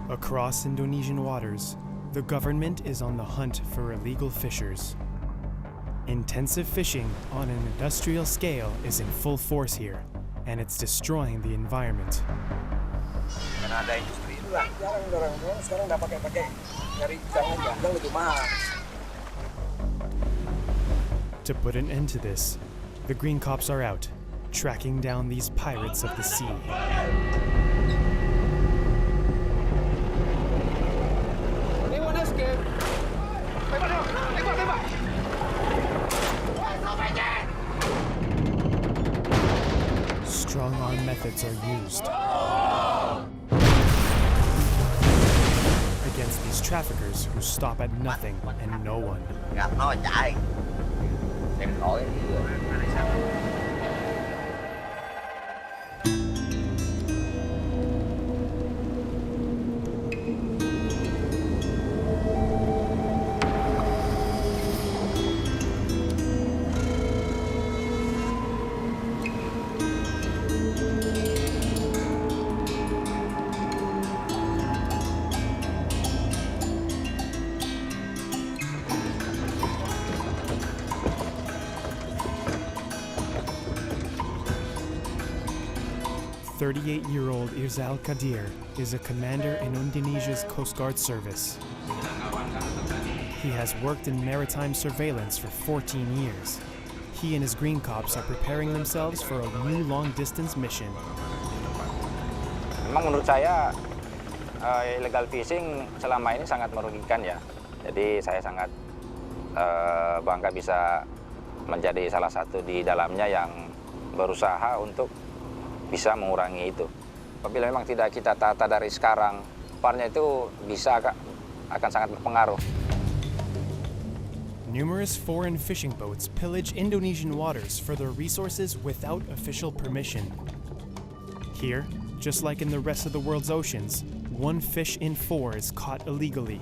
Across Indonesian waters, the government is on the hunt for illegal fishers. Intensive fishing on an industrial scale is in full force here, and it's destroying the environment. Karena ada industri itulah, jarang sekarang udah pakai nyari ikan lebih mahal. To put an end to this, the Green Cops are out, tracking down these pirates of the sea. Strong-arm methods are used against these traffickers who stop at nothing and no one. Em nói đi. 38-year-old Irzal Kadir is a commander in Indonesia's Coast Guard service. He has worked in maritime surveillance for 14 years. He and his Green Cops are preparing themselves for a new long-distance mission. Memang menurut saya illegal fishing selama ini sangat merugikan ya. Jadi saya sangat bangga bisa menjadi salah satu di dalamnya yang berusaha untuk bisa mengurangi itu. Apabila memang tidak kita tata dari sekarang, depannya itu bisa akan sangat berpengaruh. Numerous foreign fishing boats pillage Indonesian waters for their resources without official permission. Here, just like in the rest of the world's oceans, 1 fish in 4 is caught illegally.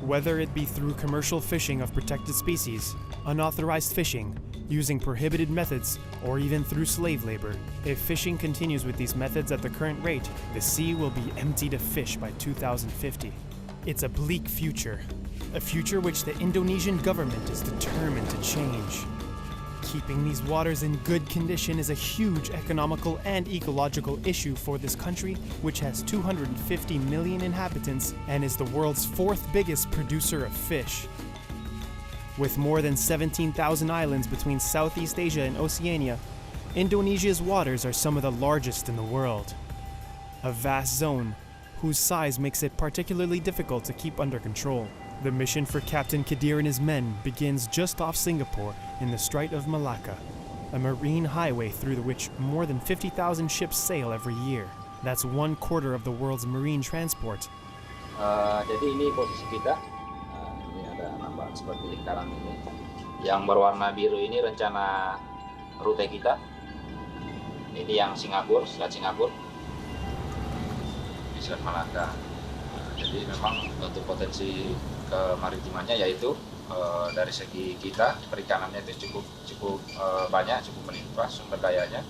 Whether it be through commercial fishing of protected species, unauthorized fishing, using prohibited methods, or even through slave labor, if fishing continues with these methods at the current rate, the sea will be emptied of fish by 2050. It's a bleak future, a future which the Indonesian government is determined to change. Keeping these waters in good condition is a huge economical and ecological issue for this country, which has 250 million inhabitants and is the world's 4th biggest producer of fish. With more than 17,000 islands between Southeast Asia and Oceania, Indonesia's waters are some of the largest in the world. A vast zone whose size makes it particularly difficult to keep under control. The mission for Captain Kadir and his men begins just off Singapore in the Strait of Malacca, a marine highway through which more than 50,000 ships sail every year. That's 1/4 of the world's marine transport. Jadi ini posisi kita. Ini ada nampak seperti lingkaran ini. Yang berwarna biru ini rencana rute kita. Ini yang Singapura, Selat Singapura. Di Selat Malacca. Jadi memang untuk potensi kemaritimannya yaitu dari segi kita perikanannya itu cukup banyak, cukup melimpah sumber dayanya.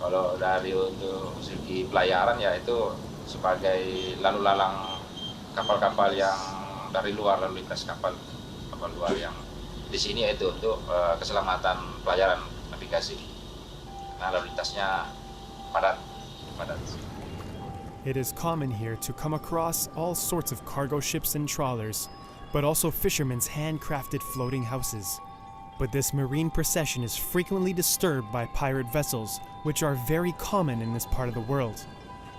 Kalau dari untuk segi pelayaran ya itu sebagai lalu lalang kapal-kapal yang dari luar, lalu lintas kapal luar yang di sini itu untuk keselamatan pelayaran navigasi. Nah, lalu lintasnya padat. It is common here to come across all sorts of cargo ships and trawlers, but also fishermen's handcrafted floating houses. But this marine procession is frequently disturbed by pirate vessels, which are very common in this part of the world.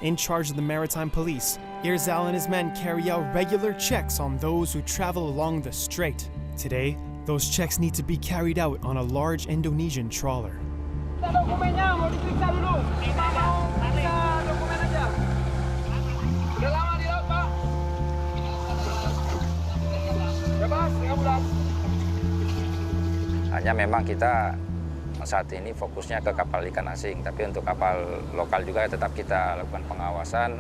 In charge of the maritime police, Irzal and his men carry out regular checks on those who travel along the strait. Today, those checks need to be carried out on a large Indonesian trawler. Dokumennya mau diperiksa dulu. Kita mau periksa dokumen aja. Udah lama di laut, Pak? Bebas, 3 bulan. Hanya memang kita saat ini fokusnya ke kapal ikan asing, tapi untuk kapal lokal juga tetap kita lakukan pengawasan.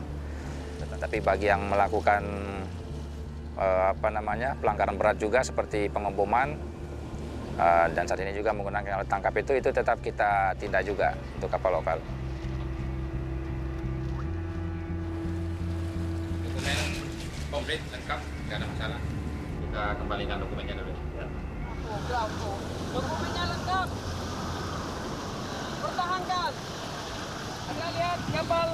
Tapi bagi yang melakukan pelanggaran berat juga seperti pengeboman dan saat ini juga menggunakan alat tangkap itu tetap kita tindak juga untuk kapal lokal. komplit, lengkap, nggak ada masalah. Kita kembalikan dokumennya dulu. Ya. Dokumennya lengkap. Pertahankan. Anda lihat kapal.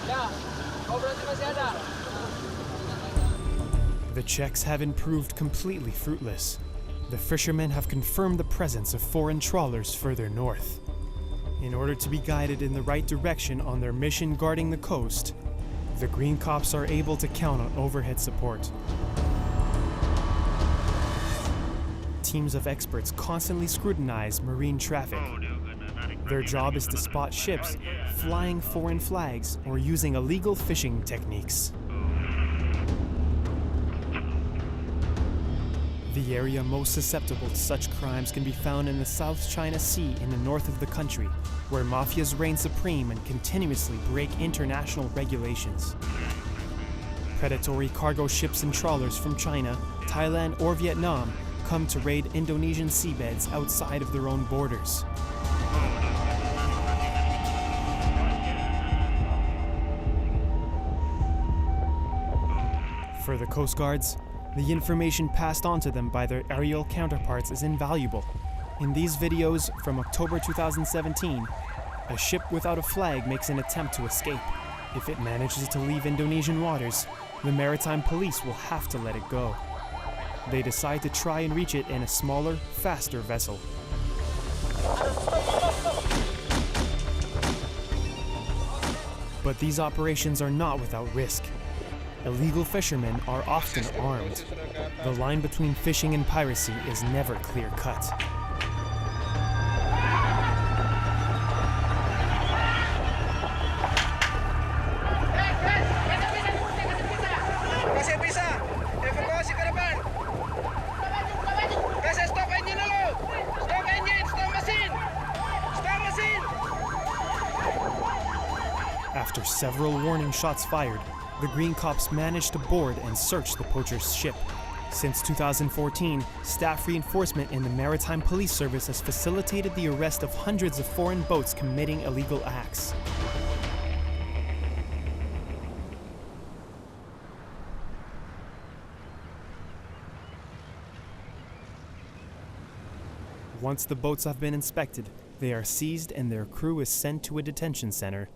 Ya, oh berarti masih ada. The checks haven't proved completely fruitless. The fishermen have confirmed the presence of foreign trawlers further north. In order to be guided in the right direction on their mission guarding the coast, the Green Cops are able to count on overhead support. Teams of experts constantly scrutinize marine traffic. Their job is to spot ships flying foreign flags or using illegal fishing techniques. The area most susceptible to such crimes can be found in the South China Sea in the north of the country, where mafias reign supreme and continuously break international regulations. Predatory cargo ships and trawlers from China, Thailand, or Vietnam come to raid Indonesian seabeds outside of their own borders. For the Coast Guards, the information passed on to them by their aerial counterparts is invaluable. In these videos from October 2017, a ship without a flag makes an attempt to escape. If it manages to leave Indonesian waters, the maritime police will have to let it go. They decide to try and reach it in a smaller, faster vessel. But these operations are not without risk. Illegal fishermen are often armed. The line between fishing and piracy is never clear-cut. Kasih bisa. Evakuasi ke depan. Kasih stop engine dulu. Stop engine, stop mesin. Stop mesin. After several warning shots fired, the Green Cops managed to board and search the poacher's ship. Since 2014, staff reinforcement in the Maritime Police Service has facilitated the arrest of hundreds of foreign boats committing illegal acts. Once the boats have been inspected, they are seized and their crew is sent to a detention center,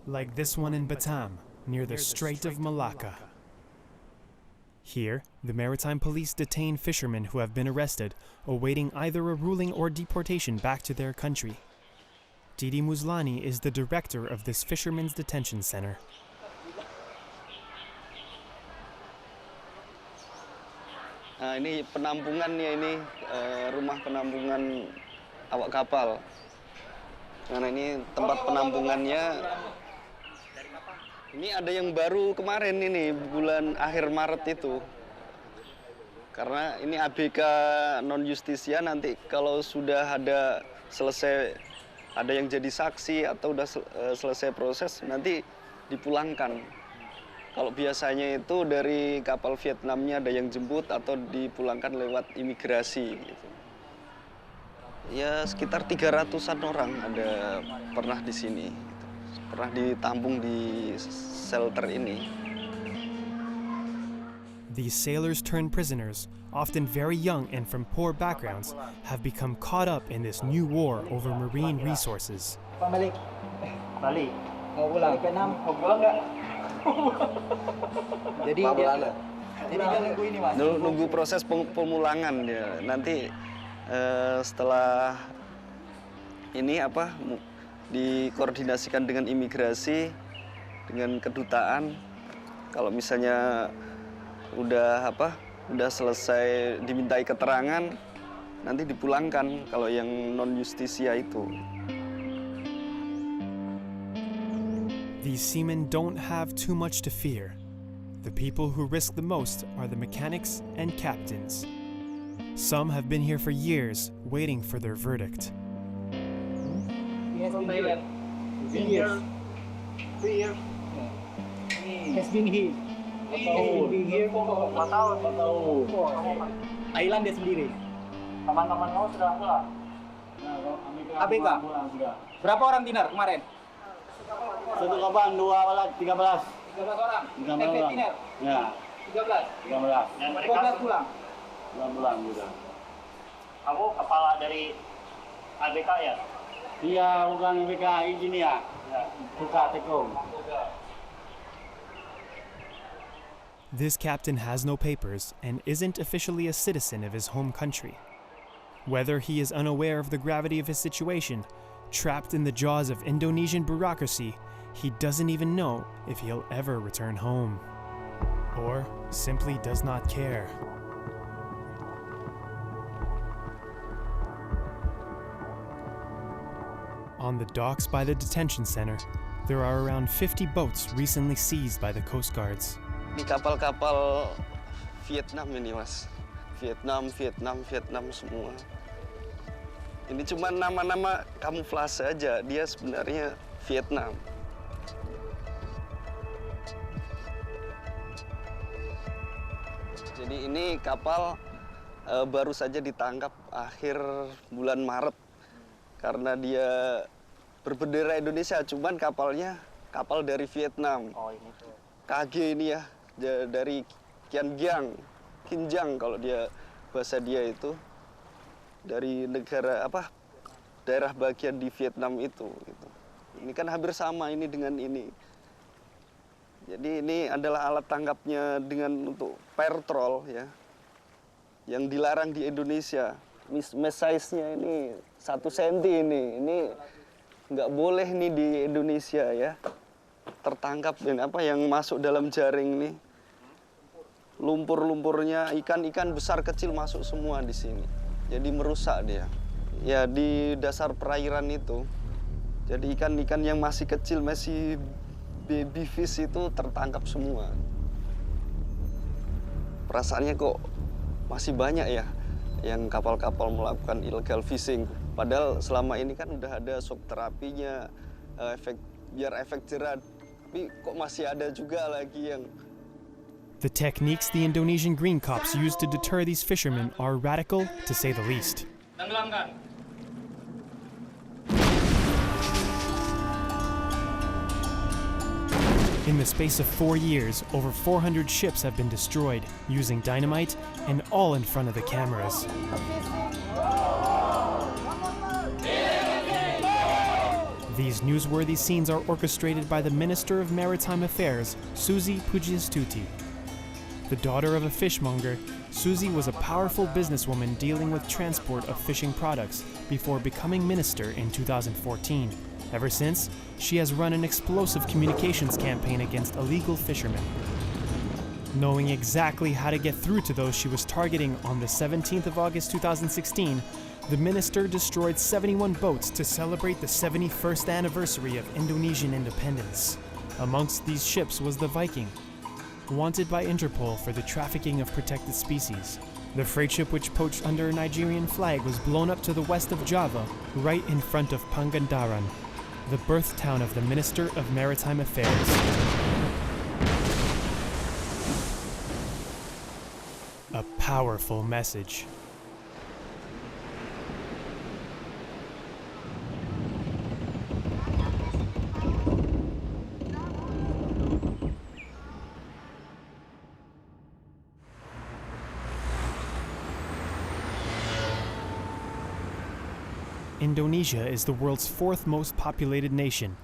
like this one in Batam, near the Strait of Malacca. Here, the Maritime Police detain fishermen who have been arrested, awaiting either a ruling or deportation back to their country. Didi Muslani is the director of this fishermen's detention center. Nah, ini penampungannya ini, rumah penampungan awak kapal. Karena ini tempat penampungannya. Ini ada yang baru kemarin ini, bulan akhir Maret itu. Karena ini ABK non-justisia, nanti kalau sudah ada selesai, ada yang jadi saksi atau udah selesai proses, nanti dipulangkan. Kalau biasanya itu dari kapal Vietnamnya ada yang jemput atau dipulangkan lewat imigrasi. Gitu. Ya sekitar 300-an orang ada pernah di sini. Pernah ditampung di shelter ini. These sailors turned prisoners, often very young and from poor backgrounds, have become caught up in this new war over marine resources. Balik. Balik. Mau pulang? Vietnam. Mau pulang nggak? Jadi dia nunggu ini, Mas. Nunggu proses pemulangan ya. Nanti setelah ini dikoordinasikan dengan imigrasi, dengan kedutaan. Kalau misalnya udah selesai dimintai keterangan, nanti dipulangkan kalau yang non justisia itu. These seamen don't have too much to fear. The people who risk the most are the mechanics and captains. Some have been here for years, waiting for their verdict. He has been here. 3 years. 3 years. Has been here. Been here 4 tahun. 4 tahun. Thailand dia sendiri. Teman-teman kamu sudah pulang? ABK. Berapa orang dinar kemarin? Satu kapal 13. 13 orang. 13 orang. Ya, 13. 13. Dan mereka 12 pulang. 9 bulan juga. kamu kepala dari ABK ya? Iya, bukan BKI gini ya. Buka tekung. This captain has no papers and isn't officially a citizen of his home country. Whether he is unaware of the gravity of his situation, trapped in the jaws of Indonesian bureaucracy, he doesn't even know if he'll ever return home. Or simply does not care. On the docks by the detention center, there are around 50 boats recently seized by the Coast Guards. Ini kapal-kapal Vietnam ini, Mas. Vietnam semua. Ini cuma nama-nama kamuflase aja, dia sebenarnya Vietnam. Jadi ini kapal baru saja ditangkap akhir bulan Maret karena dia berbendera Indonesia, cuman kapalnya kapal dari Vietnam. Oh ini tuh. KG ini ya, dari Kinjang kalau dia bahasa dia itu, dari negara apa, daerah bagian di Vietnam itu. Gitu. Ini kan hampir sama ini dengan ini. Jadi ini adalah alat tangkapnya untuk patrol ya, yang dilarang di Indonesia. Mesh size-nya ini 1 cm ini nggak boleh nih di Indonesia ya. Tertangkap yang masuk dalam jaring nih. Lumpur-lumpurnya, ikan-ikan besar kecil masuk semua di sini. Jadi merusak dia. Ya di dasar perairan itu. Jadi ikan-ikan yang masih kecil, masih baby fish itu tertangkap semua. Perasaannya kok masih banyak ya yang kapal-kapal melakukan illegal fishing. Padahal selama ini kan udah ada shock terapinya, biar efek jerah. Tapi kok masih ada juga lagi yang... The techniques the Indonesian green cops use to deter these fishermen are radical, to say the least. Tenggelamkan. In the space of 4 years, over 400 ships have been destroyed using dynamite, and all in front of the cameras. These newsworthy scenes are orchestrated by the Minister of Maritime Affairs, Susi Pujiastuti. The daughter of a fishmonger, Susi was a powerful businesswoman dealing with transport of fishing products before becoming minister in 2014. Ever since, she has run an explosive communications campaign against illegal fishermen. Knowing exactly how to get through to those she was targeting on the 17th of August 2016, the minister destroyed 71 boats to celebrate the 71st anniversary of Indonesian independence. Amongst these ships was the Viking, wanted by Interpol for the trafficking of protected species. The freight ship, which poached under a Nigerian flag, was blown up to the west of Java, right in front of Pangandaran, the birth town of the Minister of Maritime Affairs. A powerful message. Indonesia is the world's 4th most populated nation.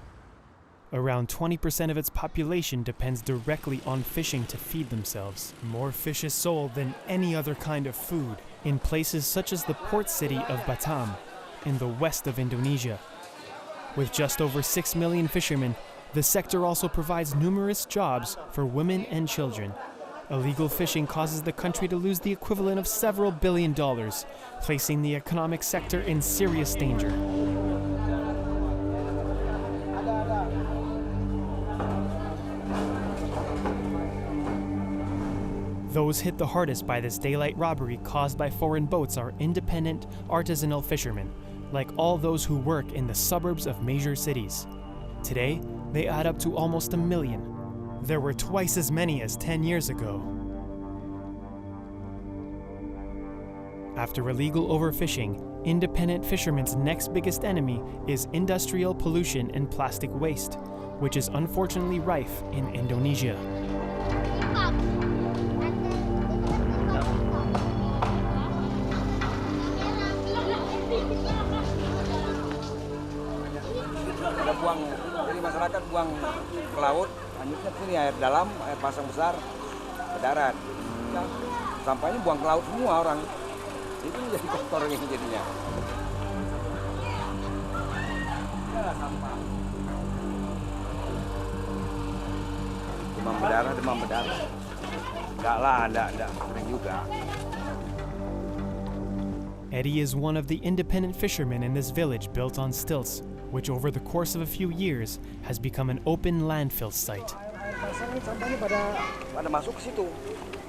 Around 20% of its population depends directly on fishing to feed themselves. More fish is sold than any other kind of food in places such as the port city of Batam, in the west of Indonesia. With just over 6 million fishermen, the sector also provides numerous jobs for women and children. Illegal fishing causes the country to lose the equivalent of several $1 billion, placing the economic sector in serious danger. Those hit the hardest by this daylight robbery caused by foreign boats are independent, artisanal fishermen, like all those who work in the suburbs of major cities. Today, they add up to almost 1 million. There were twice as many as 10 years ago. After illegal overfishing, independent fishermen's next biggest enemy is industrial pollution and plastic waste. which is unfortunately rife in Indonesia. Ada buang, jadi masyarakat buang ke laut, lanjutnya ke sini air dalam, air pasang besar, ke darat. Sampahnya buang ke laut semua orang. Itu jadi kotor ini jadinya. Ya, sampah. Demam berdarah. Enggak lah, enggak. Sering juga. Eddie is one of the independent fishermen in this village built on stilts, which over the course of a few years has become an open landfill site. Air pasang ini sampahnya pada masuk ke situ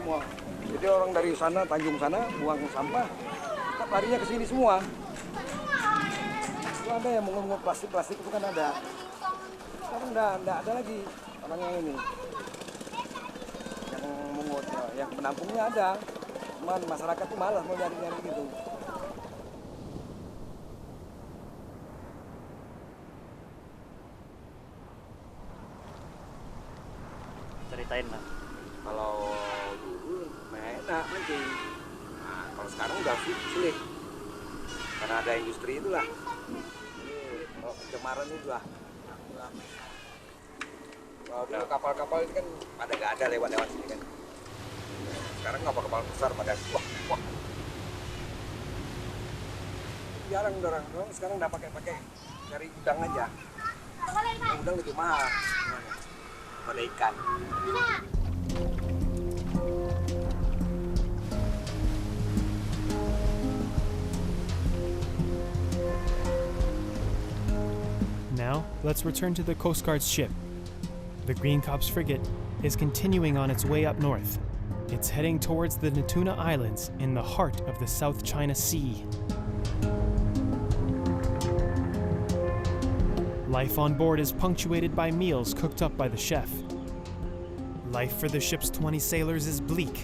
semua. Jadi orang dari sana, Tanjung sana, buang sampah, tetap larinya ke sini semua. Itu ada yang mengungut plastik itu kan ada. Sekarang enggak ada lagi orang yang ini. Yang mengungut, yang menampungnya ada. Cuman masyarakat tuh malas mau nyari-nyari gitu. Ceritain lah. Kalau dulu enak mancing. Nah, kalau sekarang udah sulit. Karena ada industri itulah. Ini kalau pencemaran itu lah. Kalau dulu kapal-kapal itu kan pada nggak ada lewat sini kan. Sekarang kapal-kapal besar pada wah. Jarang orang sekarang udah pakai cari udang aja. Udang lebih mahal. Pada ikan. Now, let's return to the Coast Guard's ship. The Green Cops frigate is continuing on its way up north. It's heading towards the Natuna Islands in the heart of the South China Sea. Life on board is punctuated by meals cooked up by the chef. Life for the ship's 20 sailors is bleak,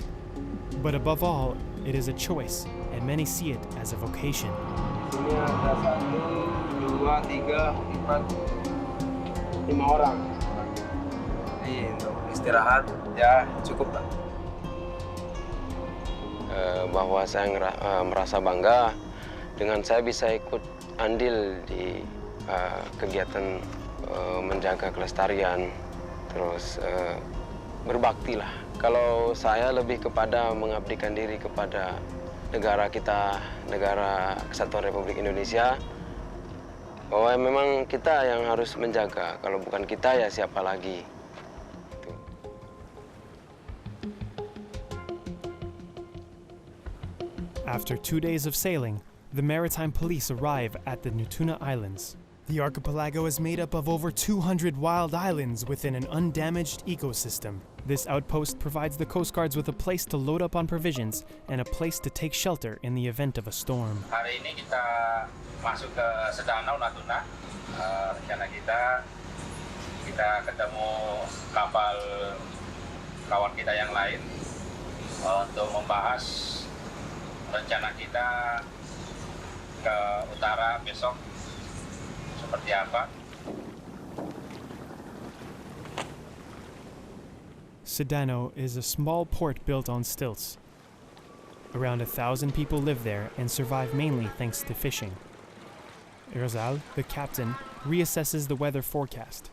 but above all, it is a choice, and many see it as a vocation. Ini ada 1, 2, 3, 4, 5 orang. Ini untuk istirahat ya cukup lah. Bahwa saya merasa bangga dengan saya bisa ikut andil di kegiatan menjaga kelestarian, terus berbakti lah. Kalau saya lebih kepada mengabdikan diri kepada negara kita, negara Kesatuan Republik Indonesia, bahwa memang kita yang harus menjaga. Kalau bukan kita ya siapa lagi. After 2 days of sailing, the maritime police arrive at the Natuna Islands. The archipelago is made up of over 200 wild islands within an undamaged ecosystem. This outpost provides the Coast Guards with a place to load up on provisions and a place to take shelter in the event of a storm. Hari ini kita masuk ke Sedanau Natuna. Rencana kita ketemu kapal kawan kita yang lain untuk membahas rencana kita ke utara besok seperti apa. Sedano is a small port built on stilts. Around 1,000 people live there and survive mainly thanks to fishing. Rizal, the captain, reassesses the weather forecast.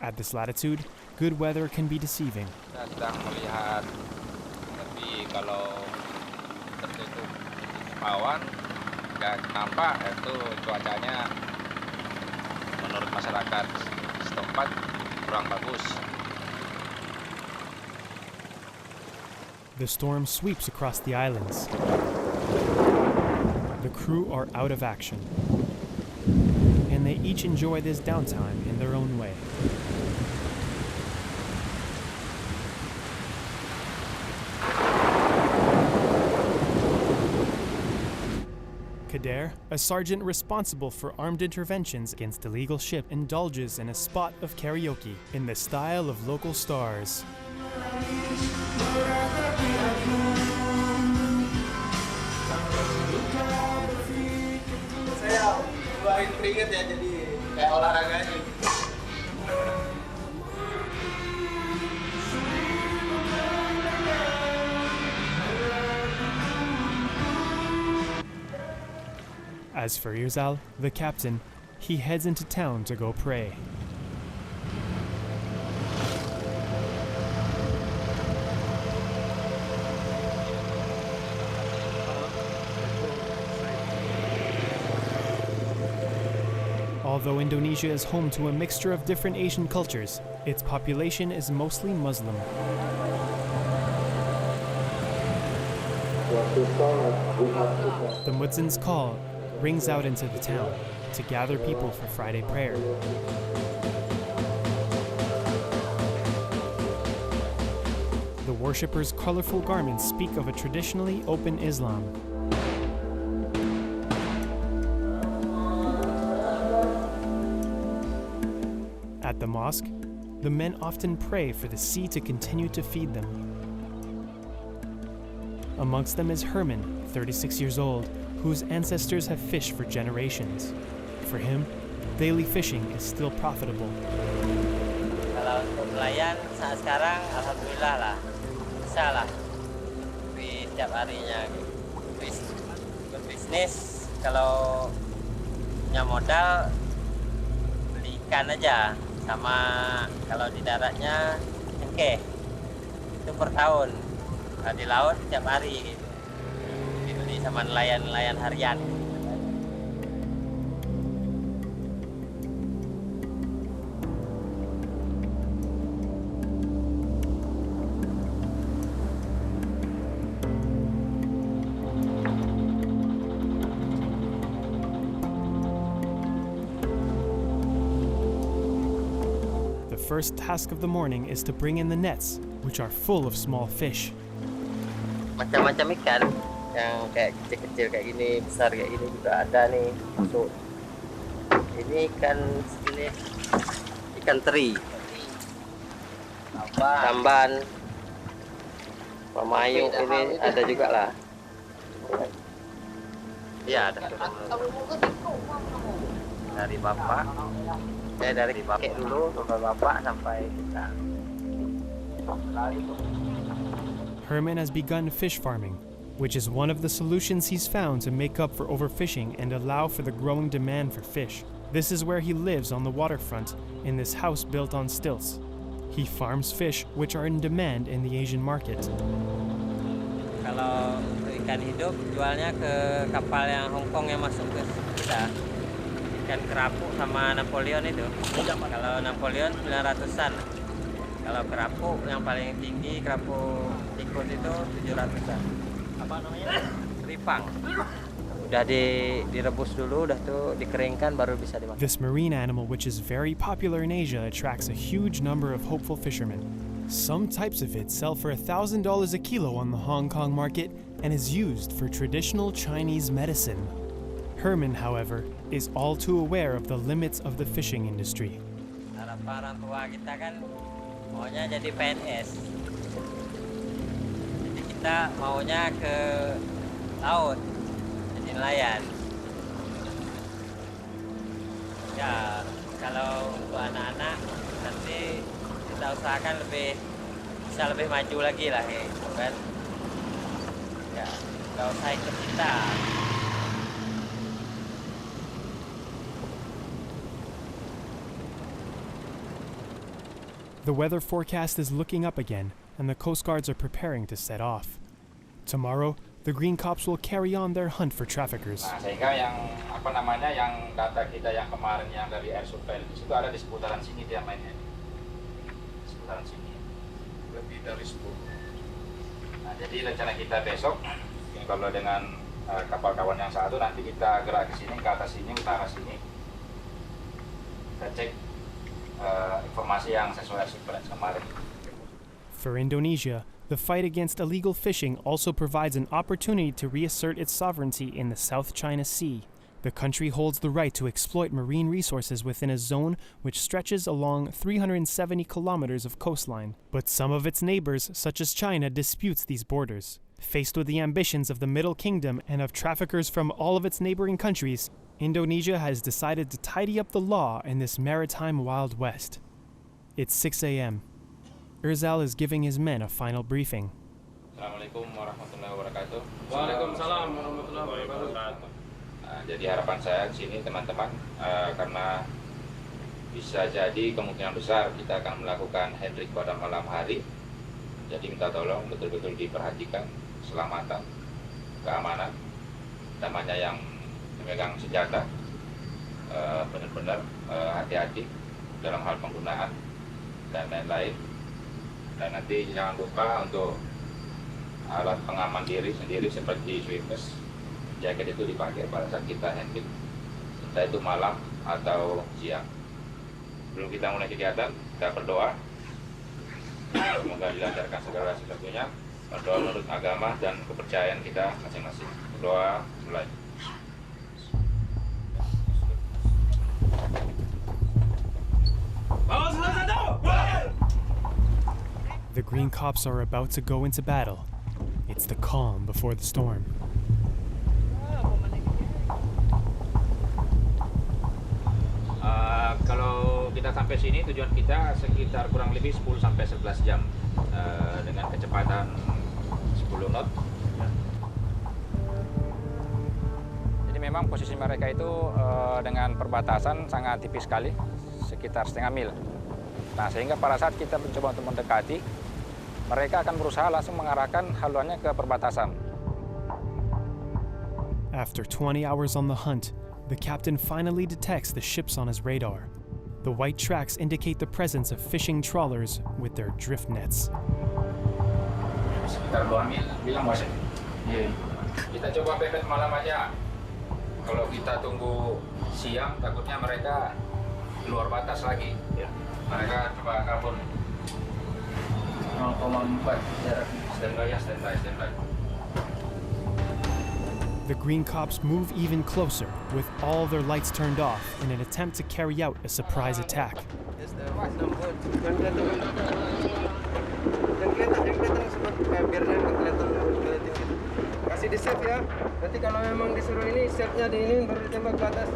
At this latitude, good weather can be deceiving. Kita sedang melihat tapi kalau tertutup awan nggak nampak itu cuacanya menurut masyarakat setempat kurang bagus. The storm sweeps across the islands. The crew are out of action, and they each enjoy this downtime in their own way. Kader, a sergeant responsible for armed interventions against illegal ship, indulges in a spot of karaoke in the style of local stars. Saya keluarin keringet ya, jadi kayak olahraga aja. As for Irzal, the captain, he heads into town to go pray. Although Indonesia is home to a mixture of different Asian cultures, its population is mostly Muslim. The muezzin's call rings out into the town to gather people for Friday prayer. The worshippers' colorful garments speak of a traditionally open Islam. At the mosque, the men often pray for the sea to continue to feed them. Amongst them is Herman, 36 years old, whose ancestors have fished for generations. For him, daily fishing is still profitable. Kalau untuk nelayan saat sekarang, alhamdulillah lah, bisa lah. Tapi setiap harinya berbisnis, kalau punya modal beli ikan aja, sama kalau di daratnya cengkeh itu per tahun. Nah, di laut setiap hari gitu. Dibeli sama nelayan-nelayan harian. The first task of the morning is to bring in the nets, which are full of small fish. Macam-macam ikan yang kayak kecil-kecil kayak gini, besar kayak gini juga ada nih masuk. Ini ikan segini, ikan teri, tamban, pemayu ini ada juga lah. Iya ada. Dari bapak, dari kakek dulu sampai bapak sampai kita. Herman has begun fish farming, which is one of the solutions he's found to make up for overfishing and allow for the growing demand for fish. This is where he lives on the waterfront, in this house built on stilts. He farms fish which are in demand in the Asian market. Kalau ikan hidup jualnya ke kapal yang Hong Kong yang masuk ke kita. Ikan kerapu sama Napoleon itu. Kalau Napoleon 900-an. Kalau kerapu yang paling tinggi, kerapu tikus itu 700-an. Apa namanya? Ripang. Udah direbus dulu, udah tuh dikeringkan baru bisa dimakan. This marine animal, which is very popular in Asia, attracts a huge number of hopeful fishermen. Some types of it sell for $1,000 a kilo on the Hong Kong market and is used for traditional Chinese medicine. Herman, however, is all too aware of the limits of the fishing industry. Harapan orang tua kita kan maunya jadi PNS. Jadi kita maunya ke laut, jadi nelayan. Ya, kalau untuk anak-anak nanti kita usahakan bisa lebih maju lagi lah, gitu kan. Ya, nggak usah ikut kita. The weather forecast is looking up again, and the Coast Guards are preparing to set off. Tomorrow, the Green Cops will carry on their hunt for traffickers. Nah, sehingga yang yang data kita yang kemarin yang dari air surveillance itu ada di seputaran sini dia mainnya. Seputaran sini. Lebih dari 10. Nah, jadi rencana kita besok kalau dengan kapal kawan yang satu nanti kita gerak ke sini, ke atas sini, utara sini. Kita cek informasi yang sesuai surveillance kemarin. For Indonesia, the fight against illegal fishing also provides an opportunity to reassert its sovereignty in the South China Sea. The country holds the right to exploit marine resources within a zone which stretches along 370 kilometers of coastline. But some of its neighbors, such as China, disputes these borders. Faced with the ambitions of the Middle Kingdom and of traffickers from all of its neighboring countries, Indonesia has decided to tidy up the law in this maritime Wild West. It's 6 a.m. Irzal is giving his men a final briefing. Assalamualaikum warahmatullahi wabarakatuh. Waalaikumsalam warahmatullahi wabarakatuh. jadi harapan saya di sini teman-teman, karena bisa jadi kemungkinan besar kita akan melakukan handling pada malam hari. Jadi minta tolong betul-betul diperhatikan keselamatan, keamanan, namanya yang memegang senjata, benar-benar hati-hati dalam hal penggunaan dan lain-lain. Dan nanti jangan lupa untuk alat pengaman diri sendiri seperti swimmers, jaket itu dipakai pada saat kita handling, entah itu malam atau siang. Sebelum kita mulai kegiatan, kita berdoa. Semoga dilancarkan segala sesuatunya. Berdoa menurut agama dan kepercayaan kita masing-masing. Berdoa mulai. The Green Cops are about to go into battle. It's the calm before the storm. Kalau kita sampai sini, tujuan kita sekitar kurang lebih 10-11 jam dengan kecepatan 10 knot. Jadi memang posisi mereka itu dengan perbatasan sangat tipis sekali, sekitar setengah mil. Nah, sehingga pada saat kita mencoba untuk mendekati, mereka akan berusaha langsung mengarahkan haluannya ke perbatasan. After 20 hours on the hunt, the captain finally detects the ships on his radar. The white tracks indicate the presence of fishing trawlers with their drift nets. Sekitar 2 mil, bilang bos. Kita coba pepet malam aja. Kalau kita tunggu siang, takutnya mereka keluar batas lagi. Mereka coba kabur 0,4 jarak. Standby. The Green Cops move even closer, with all their lights turned off in an attempt to carry out a surprise attack. Kasih di save ya. Nanti kalau memang disuruh ini, save-nya di ini baru ditembak ke atas.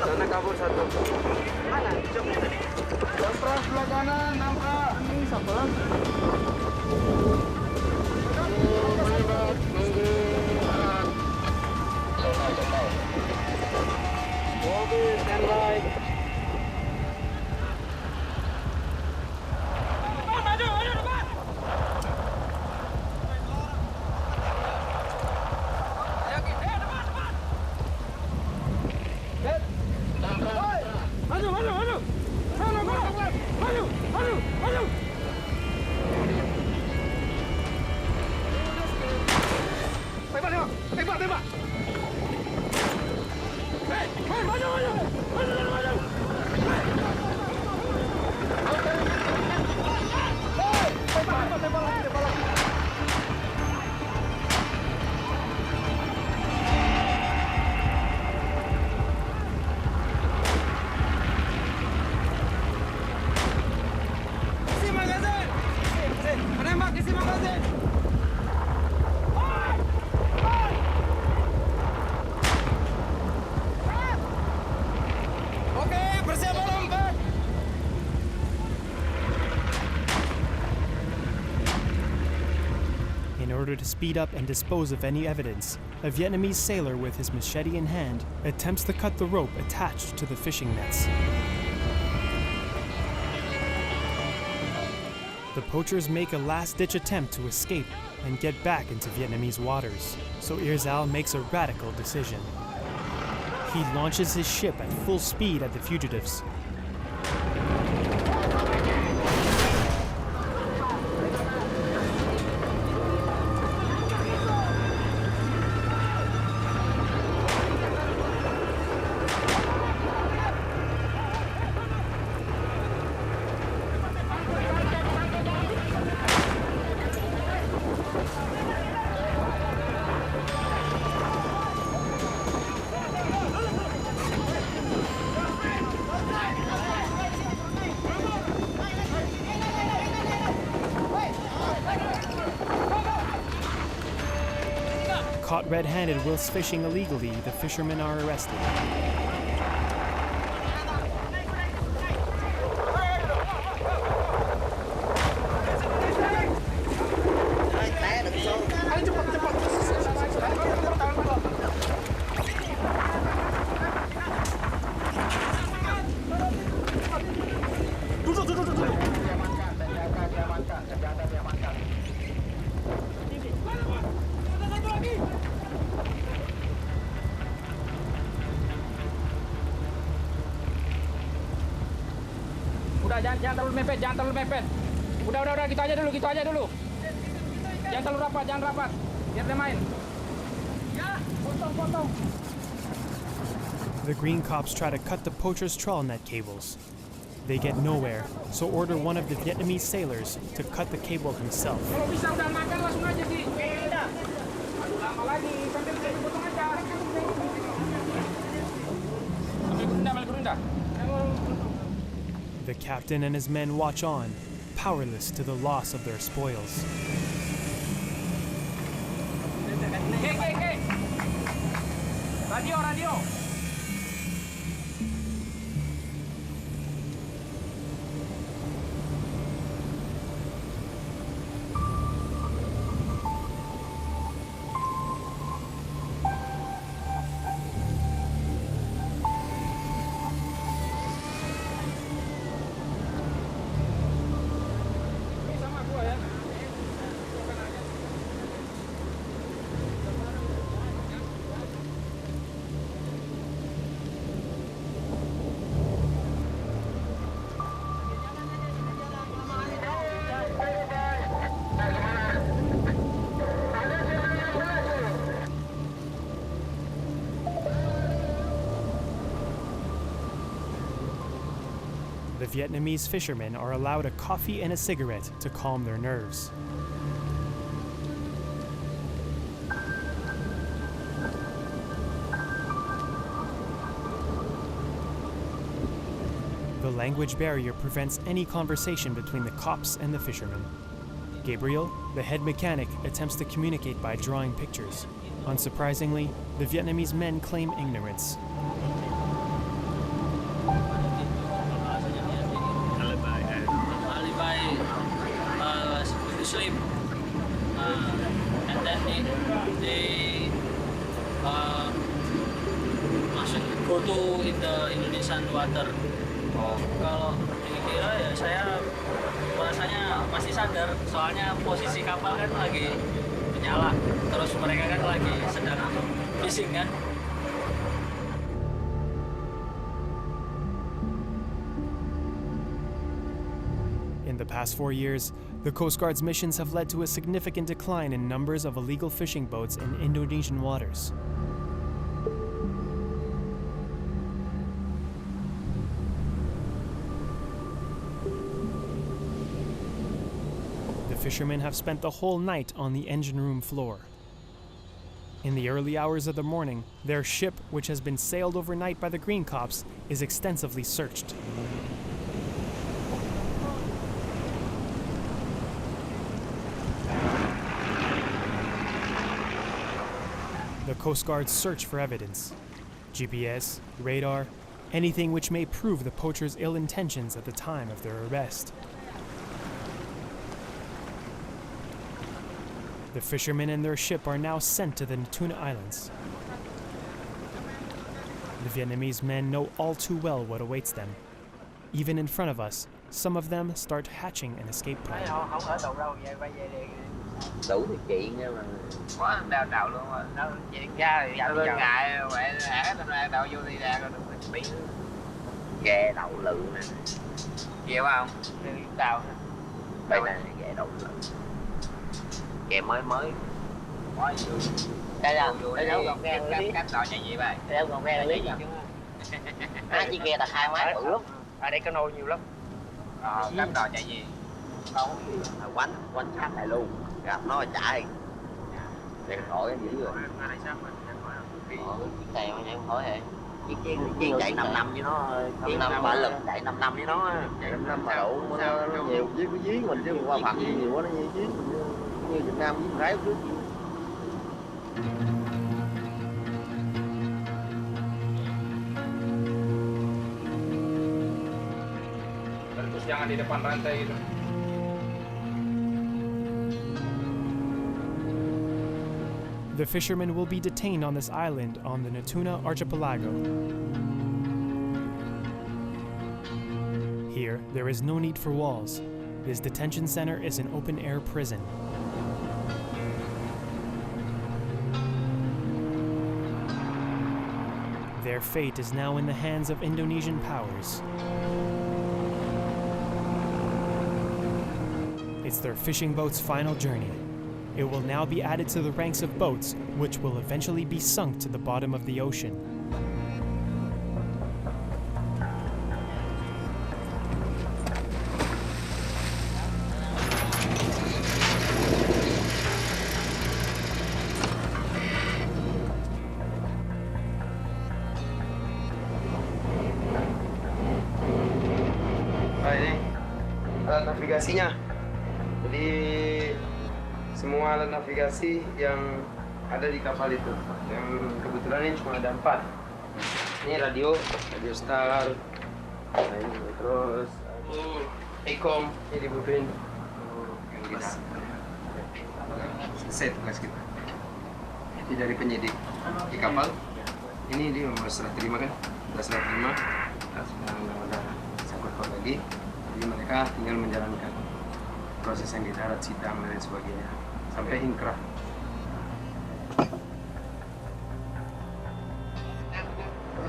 Sana kabur satu. Mana? Joknya tadi. Nampak sebelah kanan, nampak. Ini siapa lagi? Mobil standby. In order to speed up and dispose of any evidence, a Vietnamese sailor with his machete in hand attempts to cut the rope attached to the fishing nets. The poachers make a last-ditch attempt to escape and get back into Vietnamese waters, so Irzal makes a radical decision. He launches his ship at full speed at the fugitives. Caught red-handed whilst fishing illegally, the fishermen are arrested. jangan terlalu mepet, jangan terlalu mepet. Udah, gitu aja dulu. Jangan terlalu rapat, jangan rapat. Biar dia main. Ya, potong. The green cops try to cut the poachers' trawl net cables. They get nowhere, so order one of the Vietnamese sailors to cut the cable himself. Kalau bisa udah makan langsung aja sih. Lama lagi, sambil potong aja. Ambil gerunda. The captain and his men watch on, powerless to the loss of their spoils. Radio. The Vietnamese fishermen are allowed a coffee and a cigarette to calm their nerves. The language barrier prevents any conversation between the cops and the fishermen. Gabriel, the head mechanic, attempts to communicate by drawing pictures. Unsurprisingly, the Vietnamese men claim ignorance. Sleep, and then they go to in the Indonesian water. Kalau dikira ya saya rasanya pasti sadar, soalnya posisi kapal kan lagi menyala, terus mereka kan lagi sedang fishing kan. In the past 4 years, the Coast Guard's missions have led to a significant decline in numbers of illegal fishing boats in Indonesian waters. The fishermen have spent the whole night on the engine room floor. In the early hours of the morning, their ship, which has been sailed overnight by the Green Cops, is extensively searched. The Coast Guard search for evidence: GPS, radar, anything which may prove the poachers' ill intentions at the time of their arrest. The fishermen and their ship are now sent to the Natuna Islands. The Vietnamese men know all too well what awaits them. Even in front of us, some of them start hatching an escape plan. Đủ điều kiện nhưng mà quá đào luôn mà nó ra thì lên ngại vậy hả tao đào vô đi ra rồi bị ghe đậu lự nè, ghê không đào đây này ghe đậu lự, ghe mới đây là cánh đò nhà gì vậy đeo còn ghe lý nhỉ, chỉ ghe đặt hai máy bự lắm, ở đây cano nhiều lắm cánh đò nhà gì quánh sát lại luôn, gặp nó chạy điện thoại dữ rồi chiếc này mà em hỏi hả chiếc chạy 5 năm với nó 5 năm bả lực chạy 5 năm với nó chạy 5 năm mà độ nó nhiều với cái dí mình chứ qua phạt nhiều quá nó như dí như Việt Nam với Thái trước. Terus jangan di depan rantai gitu. The fishermen will be detained on this island on the Natuna archipelago. Here, there is no need for walls. This detention center is an open-air prison. Their fate is now in the hands of Indonesian powers. celebrates their fishing boat's final journey. It will now be added to the ranks of boats, which will eventually be sunk to the bottom of the ocean. Nah, ini alat navigasinya. Jadi semua alat navigasi yang ada di kapal itu, yang kebetulan ini cuma ada 4. Ini radio star, nah ini terus Ecom, ini di blueprint yang di dalam. Set tugas kita. Ini dari penyidik di kapal. Ini dia serah terima kan, sudah serah terima, sedang ada sangkut paut lagi. Jadi mereka tinggal menjalankan proses yang di darat, sidang dan lain sebagainya sampai inkrah.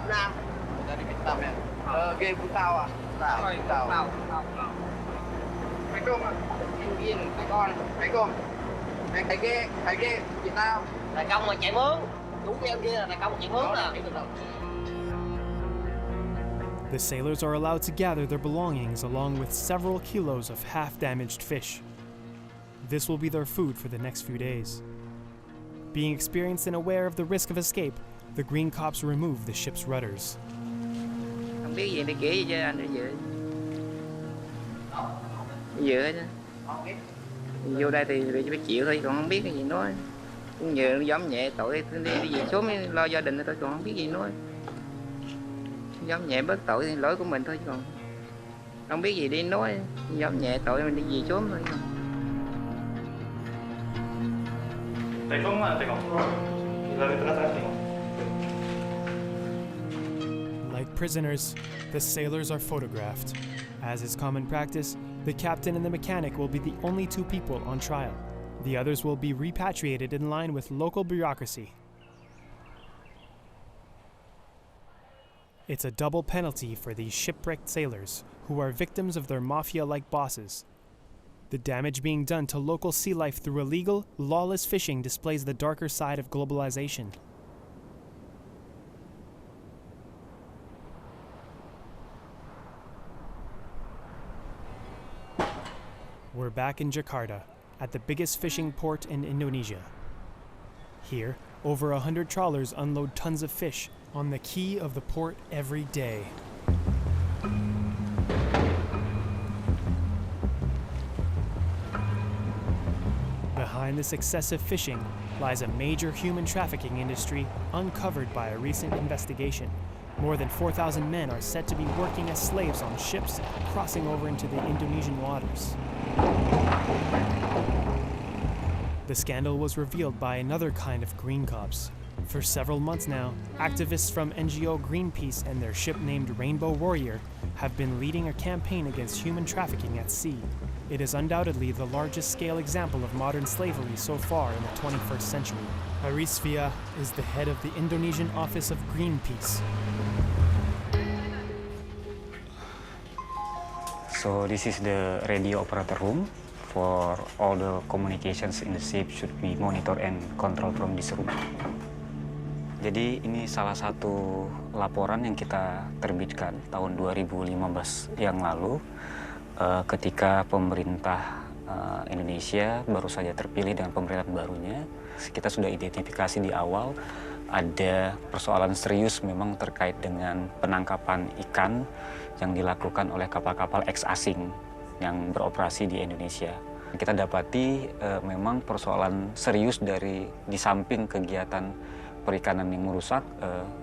Nam dari Batam ya. Ke Butau à? Butau. Assalamualaikum. Yên, hai con. Assalamualaikum. Thầy ghê Việt Nam. Đại công mà chạy mướn. Chú của em kia là đại công mà chạy mướn nè. The sailors are allowed to gather their belongings along with several kilos of half-damaged fish. This will be their food for the next few days. Being experienced and aware of the risk of escape, the green cops remove the ship's rudders. Không biết gì để kể gì cho anh đi dự. Dự chứ. Vô đây thì phải chịu thôi, còn không biết cái gì nói. Cũng giờ giống nhẹ tội đi về xuống lo gia đình thôi, còn không biết gì nói. Giống nhẹ bớt tội thì lỗi của mình thôi, chứ còn không biết gì đi nói. Giống nhẹ tội mình đi về xuống thôi. Like prisoners, the sailors are photographed. As is common practice, the captain and the mechanic will be the only 2 people on trial. The others will be repatriated in line with local bureaucracy. It's a double penalty for these shipwrecked sailors, who are victims of their mafia-like bosses. The damage being done to local sea life through illegal, lawless fishing displays the darker side of globalization. We're back in Jakarta, at the biggest fishing port in Indonesia. Here, over 100 trawlers unload tons of fish on the quay of the port every day. Behind this excessive fishing lies a major human trafficking industry uncovered by a recent investigation. More than 4,000 men are said to be working as slaves on ships crossing over into the Indonesian waters. The scandal was revealed by another kind of green cops. For several months now, activists from NGO Greenpeace and their ship named Rainbow Warrior have been leading a campaign against human trafficking at sea. It is undoubtedly the largest scale example of modern slavery so far in the 21st century. Arisvia is the head of the Indonesian office of Greenpeace. So this is the radio operator room. For all the communications in the ship should be monitored and controlled from this room. Jadi ini salah satu laporan yang kita terbitkan tahun 2015 yang lalu ketika pemerintah Indonesia baru saja terpilih dengan pemerintahan barunya. Kita sudah identifikasi di awal ada persoalan serius memang terkait dengan penangkapan ikan yang dilakukan oleh kapal-kapal ex-asing yang beroperasi di Indonesia. Kita dapati memang persoalan serius di samping kegiatan perikanan yang merusak,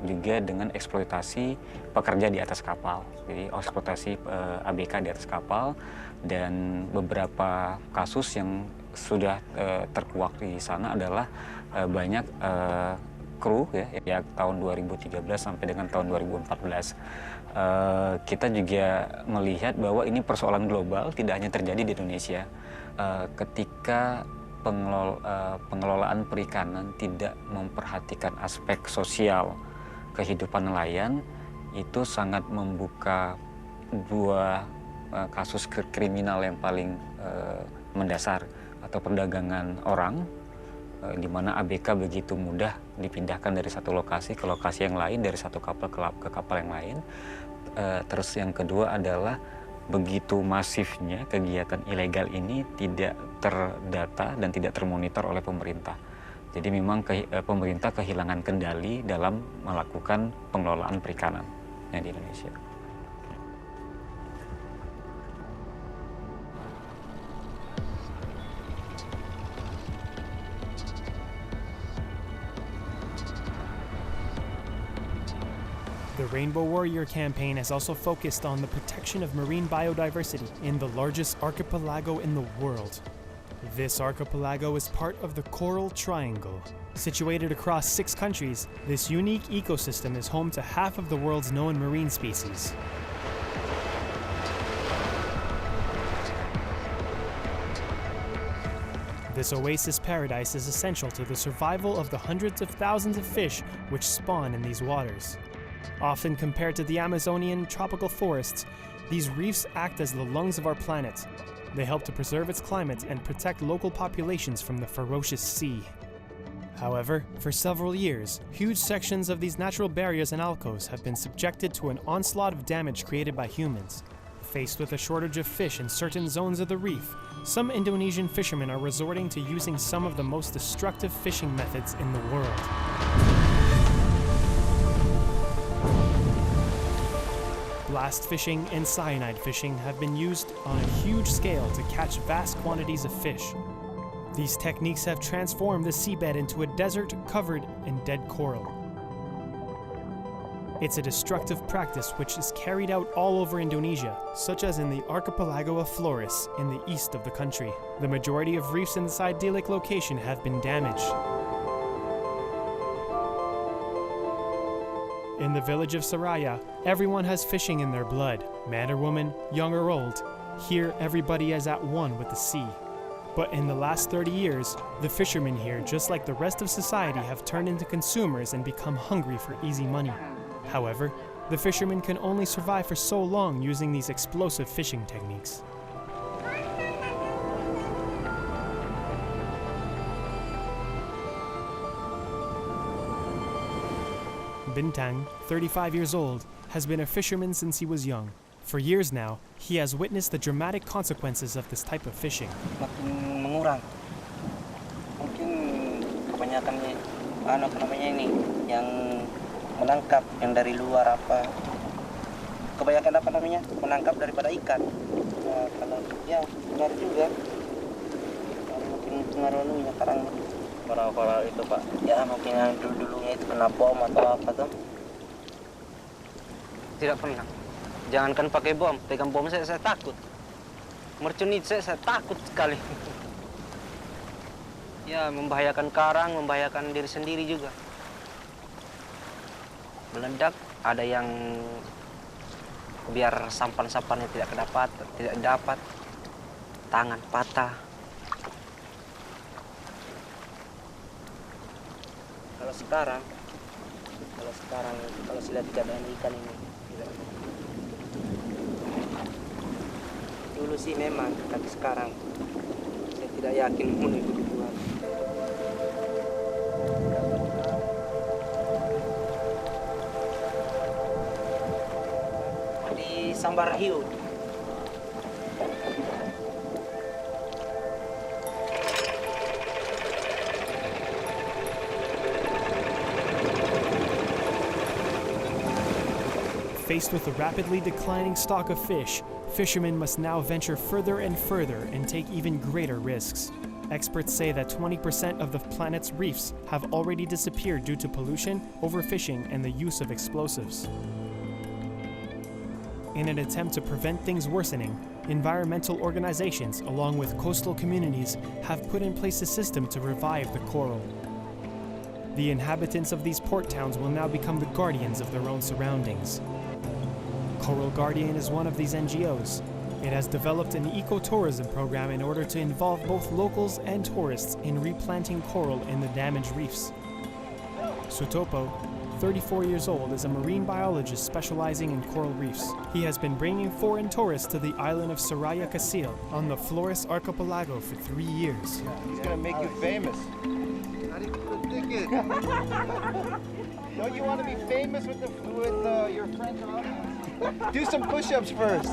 juga dengan eksploitasi pekerja di atas kapal. Jadi eksploitasi ABK di atas kapal, dan beberapa kasus yang sudah terkuak di sana adalah banyak kru ya tahun 2013 sampai dengan tahun 2014. Kita juga melihat bahwa ini persoalan global, tidak hanya terjadi di Indonesia. Ketika pengelolaan perikanan tidak memperhatikan aspek sosial kehidupan nelayan, itu sangat membuka dua kasus kriminal yang paling mendasar atau perdagangan orang, di mana ABK begitu mudah dipindahkan dari satu lokasi ke lokasi yang lain, dari satu kapal ke kapal yang lain. Terus yang kedua adalah begitu masifnya kegiatan ilegal ini tidak terdata dan tidak termonitor oleh pemerintah. Jadi memang pemerintah kehilangan kendali dalam melakukan pengelolaan perikanan di Indonesia. The Rainbow Warrior campaign has also focused on the protection of marine biodiversity in the largest archipelago in the world. This archipelago is part of the Coral Triangle. Situated across 6 countries, this unique ecosystem is home to half of the world's known marine species. This oasis paradise is essential to the survival of the hundreds of thousands of fish which spawn in these waters. Often compared to the Amazonian tropical forests, these reefs act as the lungs of our planet. They help to preserve its climate and protect local populations from the ferocious sea. However, for several years, huge sections of these natural barriers and alcoves have been subjected to an onslaught of damage created by humans. Faced with a shortage of fish in certain zones of the reef, some Indonesian fishermen are resorting to using some of the most destructive fishing methods in the world. Blast fishing and cyanide fishing have been used on a huge scale to catch vast quantities of fish. These techniques have transformed the seabed into a desert covered in dead coral. It's a destructive practice which is carried out all over Indonesia, such as in the archipelago of Flores in the east of the country. The majority of reefs in this idyllic location have been damaged. In the village of Saraya, everyone has fishing in their blood, man or woman, young or old. Here, everybody is at one with the sea. But in the last 30 years, the fishermen here, just like the rest of society, have turned into consumers and become hungry for easy money. However, the fishermen can only survive for so long using these explosive fishing techniques. Bintang, 35 years old, has been a fisherman since he was young. For years now, he has witnessed the dramatic consequences of this type of fishing. Makin mengurang. Mungkin kebanyakannya yang menangkap yang dari luar apa. Kebanyakan menangkap daripada ikan. Nah, kalau ya benar juga. Mungkin pengaruhnya sekarang koral-koral itu, Pak. Ya mungkin yang dulu-dulunya itu kena bom atau apa tuh. Tidak pernah. Jangankan pakai bom, pegang bom saya takut. Mercun itu saya takut sekali. Ya, membahayakan karang, membahayakan diri sendiri juga. Meledak, ada yang biar sampan-sampannya tidak dapat, tangan patah. Kalau sekarang sudah tidak ada ikan ini. Dulu sih memang, tapi sekarang saya tidak yakin mau begituan. Di Sambar Hiu. Faced with a rapidly declining stock of fish, fishermen must now venture further and further and take even greater risks. Experts say that 20% of the planet's reefs have already disappeared due to pollution, overfishing, and the use of explosives. In an attempt to prevent things worsening, environmental organizations, along with coastal communities, have put in place a system to revive the coral. The inhabitants of these port towns will now become the guardians of their own surroundings. Coral Guardian is one of these NGOs. It has developed an ecotourism program in order to involve both locals and tourists in replanting coral in the damaged reefs. Sutopo, 34 years old, is a marine biologist specializing in coral reefs. He has been bringing foreign tourists to the island of Soraya Casil on the Flores Archipelago for 3 years. He's gonna make you famous. Don't you want to be famous with your French audience? Do some push-ups first.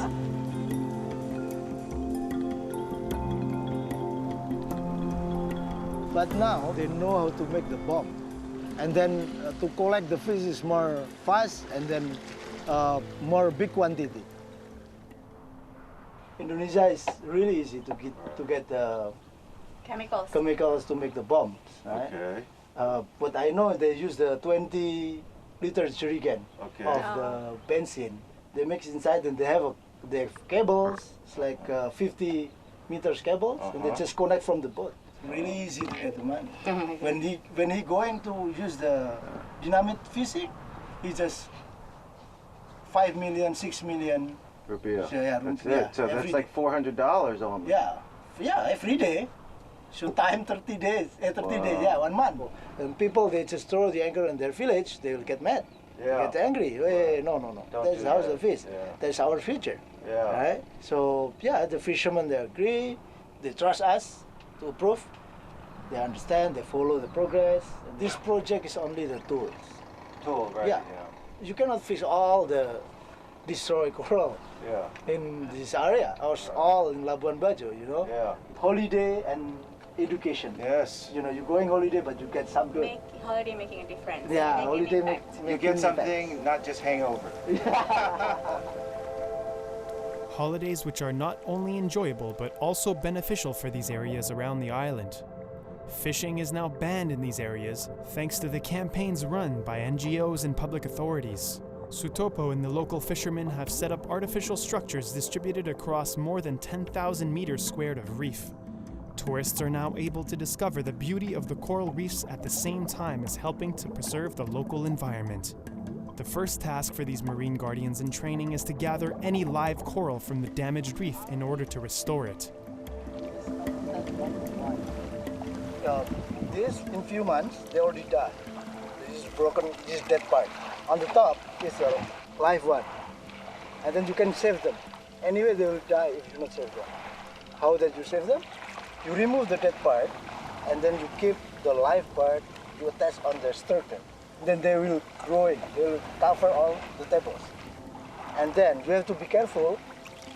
But now they know how to make the bomb. And then to collect the fish is more fast and then more big quantity. Indonesia is really easy to get chemicals to make the bombs. Right? Okay. But I know they use the 20-liter jerrycan of the benzene. They mix inside and they have cables. It's like 50 meters cables, and they just connect from the boat. Really easy to get the money. When he going to use the dynamite fishing, he just 5 million, 6 million. Rupiah. Yeah, that's it. So that's like $400 almost. Yeah, every day. So time 30 days, 1 month. And people, they just throw the anchor in their village, they will get mad. Get angry. Hey, no. That's how the fish. That's our future. Right? So yeah, the fishermen, they agree, they trust us to approve. They understand, they follow the progress. This project is only the tools. Tool, right? Yeah. You cannot fish all the destroyed coral in this area, or all in Labuan Bajo, you know? Holiday and education. Yes. You know, you're going holiday, but you get some good. Holiday making a difference. Yeah, holiday you get something, not just hangover. Holidays which are not only enjoyable but also beneficial for these areas around the island. Fishing is now banned in these areas thanks to the campaigns run by NGOs and public authorities. Sutopo and the local fishermen have set up artificial structures distributed across more than 10,000 meters squared of reef. Tourists are now able to discover the beauty of the coral reefs at the same time as helping to preserve the local environment. The first task for these marine guardians in training is to gather any live coral from the damaged reef in order to restore it. This, in few months, they already died. This is broken, this is dead part. On the top is a live one. And then you can save them. Anyway, they will die if you not save them. How that you save them? You remove the dead part, and then you keep the live part, you attach on their sternum. Then they will grow in, they will cover all the tables. And then you have to be careful,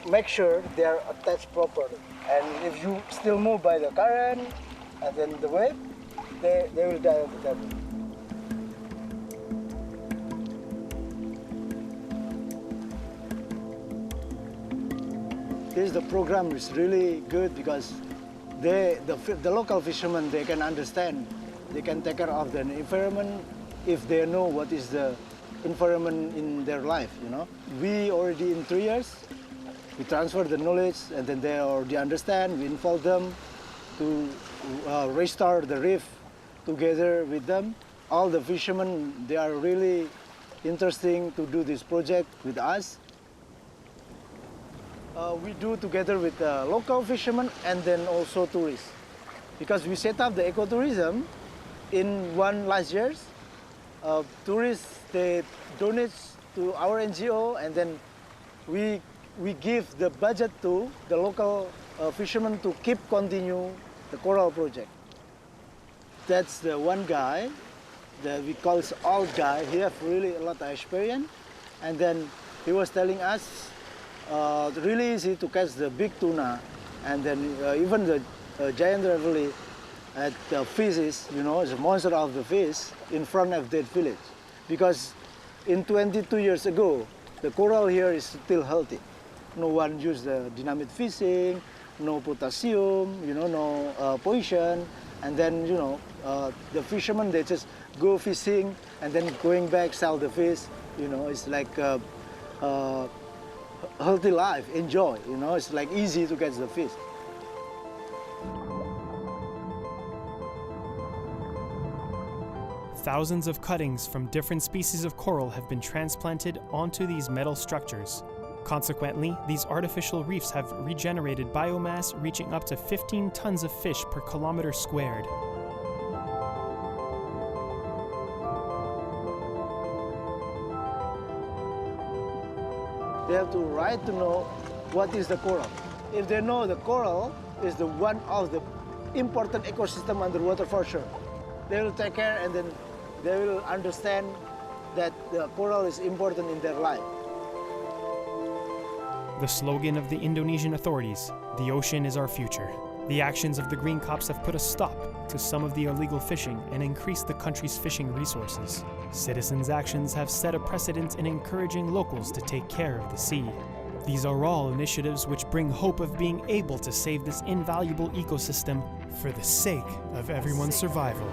make sure they are attached properly. And if you still move by the current, and then the wave, they will die of the table. The program is really good because the local fishermen, they can understand, they can take care of the environment if they know what is the environment in their life, you know. We already in 3 years, we transfer the knowledge and then they already understand, we involve them to restore the reef together with them. All the fishermen, they are really interesting to do this project with us. We do together with local fishermen and then also tourists. Because we set up the ecotourism in last year. Tourists, they donate to our NGO and then we give the budget to the local fishermen to continue the coral project. That's the one guy that we call old guy. He have really a lot of experience. And then he was telling us really easy to catch the big tuna, and then even the giant ravioli at the fishes, you know, it's a monster of the fish in front of that village. Because in 22 years ago, the coral here is still healthy. No one used the dynamite fishing, no potassium, you know, no poison. And then, you know, the fishermen, they just go fishing and then going back, sell the fish. You know, it's like healthy life, enjoy, you know, it's like easy to catch the fish. Thousands of cuttings from different species of coral have been transplanted onto these metal structures. Consequently, these artificial reefs have regenerated biomass reaching up to 15 tons of fish per kilometer squared. They have to right to know what is the coral. If they know the coral is the one of the important ecosystem underwater for sure, they will take care and then they will understand that the coral is important in their life. The slogan of the Indonesian authorities, "The ocean is our future." The actions of the Green Cops have put a stop to some of the illegal fishing and increased the country's fishing resources. Citizens' actions have set a precedent in encouraging locals to take care of the sea. These are all initiatives which bring hope of being able to save this invaluable ecosystem for the sake of everyone's survival.